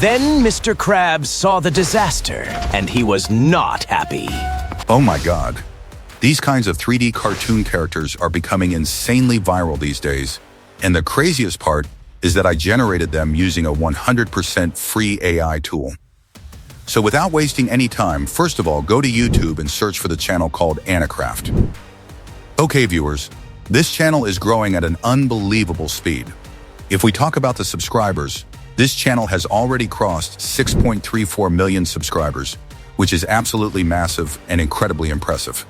Then Mr. Krabs saw the disaster, and he was not happy. Oh my God. These kinds of 3D cartoon characters are becoming insanely viral these days. And the craziest part is that I generated them using a 100% free AI tool. So without wasting any time, first of all, go to YouTube and search for the channel called Animating. Okay, viewers, this channel is growing at an unbelievable speed. If we talk about the subscribers, this channel has already crossed 6.34 million subscribers, which is absolutely massive and incredibly impressive.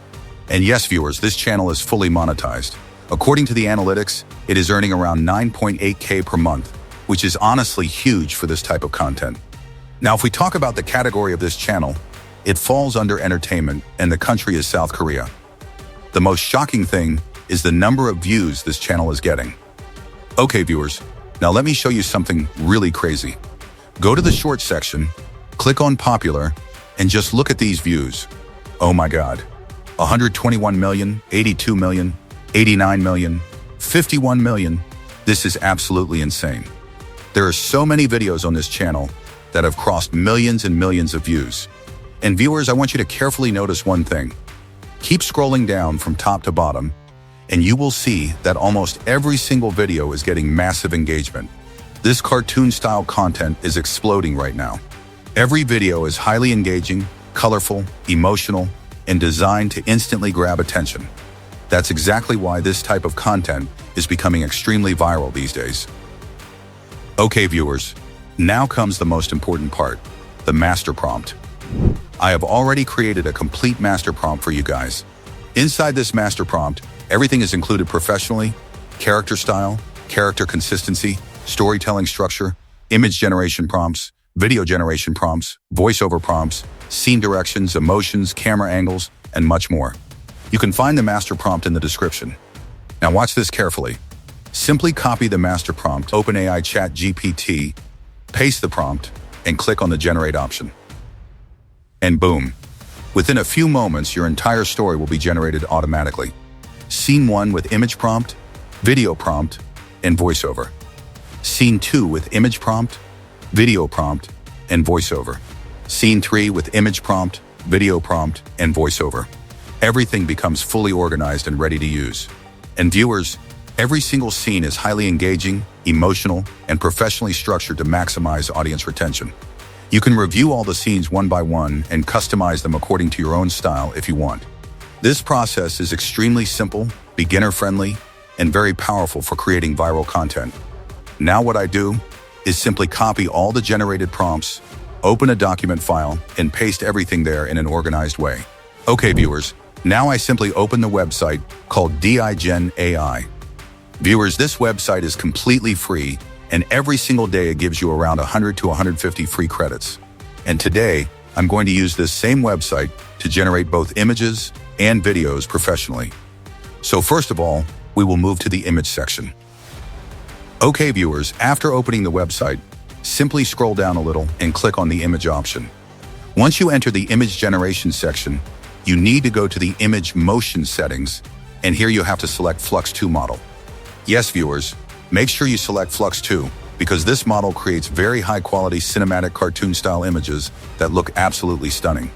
And yes, viewers, this channel is fully monetized. According to the analytics, it is earning around 9.8K per month, which is honestly huge for this type of content. Now, if we talk about the category of this channel, it falls under entertainment, and the country is South Korea. The most shocking thing is the number of views this channel is getting. Okay, viewers, now let me show you something really crazy. Go to the short section, click on popular, and just look at these views. Oh my God. 121 million, 82 million, 89 million, 51 million. This is absolutely insane. There are so many videos on this channel that have crossed millions and millions of views. And viewers, I want you to carefully notice one thing. Keep scrolling down from top to bottom, and you will see that almost every single video is getting massive engagement. This cartoon-style content is exploding right now. Every video is highly engaging, colorful, emotional, and designed to instantly grab attention. That's exactly why this type of content is becoming extremely viral these days. Okay, viewers, now comes the most important part, the master prompt. I have already created a complete master prompt for you guys. Inside this master prompt, everything is included professionally: character style, character consistency, storytelling structure, image generation prompts, video generation prompts, voiceover prompts, scene directions, emotions, camera angles, and much more. You can find the master prompt in the description. Now watch this carefully. Simply copy the master prompt, OpenAI ChatGPT, paste the prompt, and click on the generate option. And boom. Within a few moments, your entire story will be generated automatically. Scene 1 with image prompt, video prompt, and voiceover. Scene 2 with image prompt, video prompt, and voiceover. Scene 3 with image prompt, video prompt, and voiceover. Everything becomes fully organized and ready to use. And viewers, every single scene is highly engaging, emotional, and professionally structured to maximize audience retention. You can review all the scenes one by one and customize them according to your own style if you want. This process is extremely simple, beginner-friendly, and very powerful for creating viral content. Now what I do is simply copy all the generated prompts, open a document file, and paste everything there in an organized way. Okay, viewers, now I simply open the website called DIGen AI. Viewers, this website is completely free, and every single day it gives you around 100 to 150 free credits. And today, I'm going to use this same website to generate both images and videos professionally. So first of all, we will move to the image section. Okay, viewers, after opening the website, simply scroll down a little and click on the image option. Once you enter the image generation section, you need to go to the image motion settings, and here you have to select Flux 2 model. Yes, viewers, make sure you select Flux 2 because this model creates very high-quality cinematic cartoon-style images that look absolutely stunning.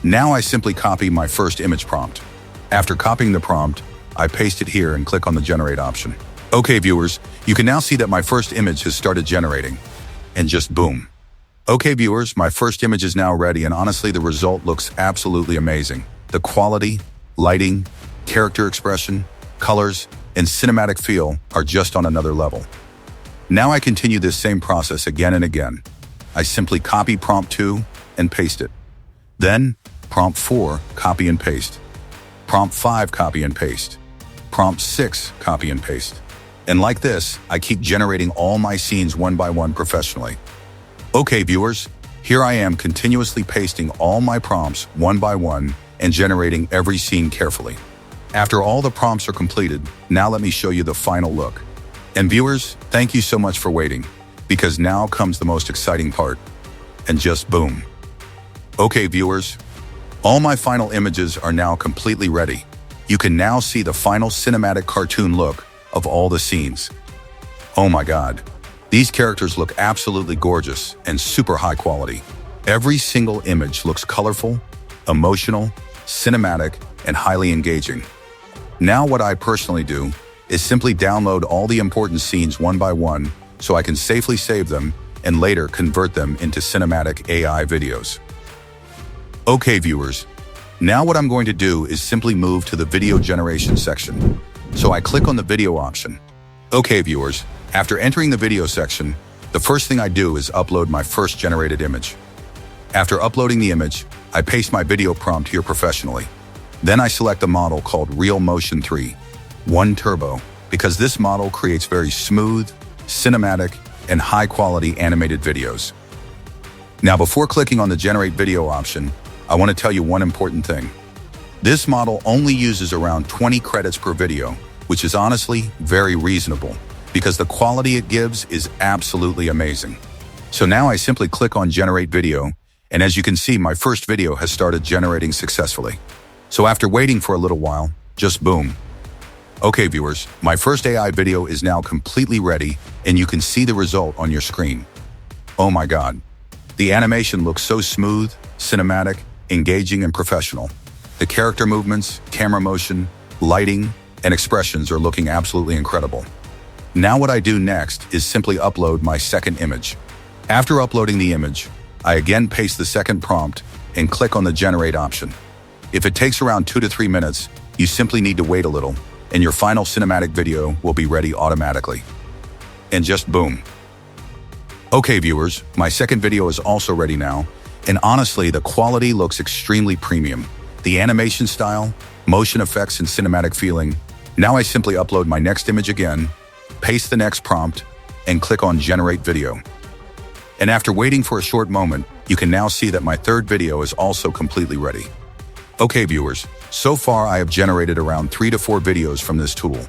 Now I simply copy my first image prompt. After copying the prompt, I paste it here and click on the generate option. Okay, viewers, you can now see that my first image has started generating, and just boom. Okay, viewers, my first image is now ready, and honestly, the result looks absolutely amazing. The quality, lighting, character expression, colors, and cinematic feel are just on another level. Now I continue this same process again and again. I simply copy prompt 2 and paste it. Then, prompt 4, copy and paste. Prompt 5, copy and paste. Prompt 6, copy and paste. And like this, I keep generating all my scenes one by one professionally. Okay, viewers, here I am continuously pasting all my prompts one by one and generating every scene carefully. After all the prompts are completed, now let me show you the final look. And viewers, thank you so much for waiting, because now comes the most exciting part. And just boom. Okay, viewers, all my final images are now completely ready. You can now see the final cinematic cartoon look of all the scenes. Oh my God. These characters look absolutely gorgeous and super high quality. Every single image looks colorful, emotional, cinematic, and highly engaging. Now what I personally do is simply download all the important scenes one by one so I can safely save them and later convert them into cinematic AI videos. Okay, viewers, now what I'm going to do is simply move to the video generation section. So I click on the video option. Okay, viewers, after entering the video section, the first thing I do is upload my first generated image. After uploading the image, I paste my video prompt here professionally. Then I select a model called Real Motion 3, 1 Turbo, because this model creates very smooth, cinematic, and high-quality animated videos. Now, before clicking on the Generate Video option, I want to tell you one important thing. This model only uses around 20 credits per video, which is honestly very reasonable, because the quality it gives is absolutely amazing. So now I simply click on Generate Video, and as you can see, my first video has started generating successfully. So after waiting for a little while, just boom. Okay, viewers, my first AI video is now completely ready, and you can see the result on your screen. Oh my God. The animation looks so smooth, cinematic, engaging, and professional. The character movements, camera motion, lighting, and expressions are looking absolutely incredible. Now what I do next is simply upload my second image. After uploading the image, I again paste the second prompt and click on the Generate option. If it takes around 2 to 3 minutes, you simply need to wait a little, and your final cinematic video will be ready automatically. And just boom. Okay, viewers, my second video is also ready now, and honestly, the quality looks extremely premium. The animation style, motion effects, and cinematic feeling. Now I simply upload my next image again, paste the next prompt, and click on Generate Video. And after waiting for a short moment, you can now see that my third video is also completely ready. Okay, viewers, so far I have generated around 3 to 4 videos from this tool,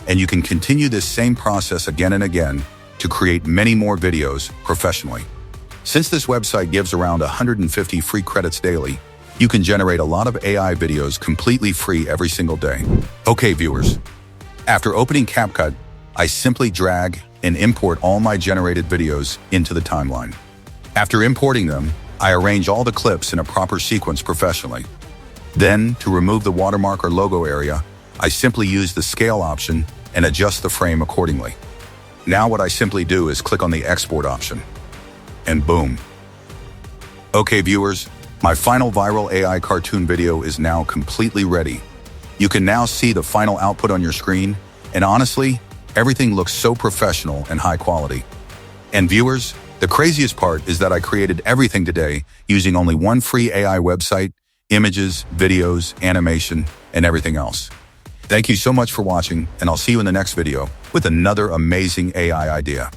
and you can continue this same process again and again to create many more videos professionally. Since this website gives around 150 free credits daily, you can generate a lot of AI videos completely free every single day. Okay, viewers, after opening CapCut, I simply drag and import all my generated videos into the timeline. After importing them, I arrange all the clips in a proper sequence professionally. Then, to remove the watermark or logo area, I simply use the scale option and adjust the frame accordingly. Now what I simply do is click on the export option. And boom. Okay, viewers, my final viral AI cartoon video is now completely ready. You can now see the final output on your screen, and honestly, everything looks so professional and high quality. And viewers, the craziest part is that I created everything today using only one free AI website, images, videos, animation, and everything else. Thank you so much for watching, and I'll see you in the next video with another amazing AI idea.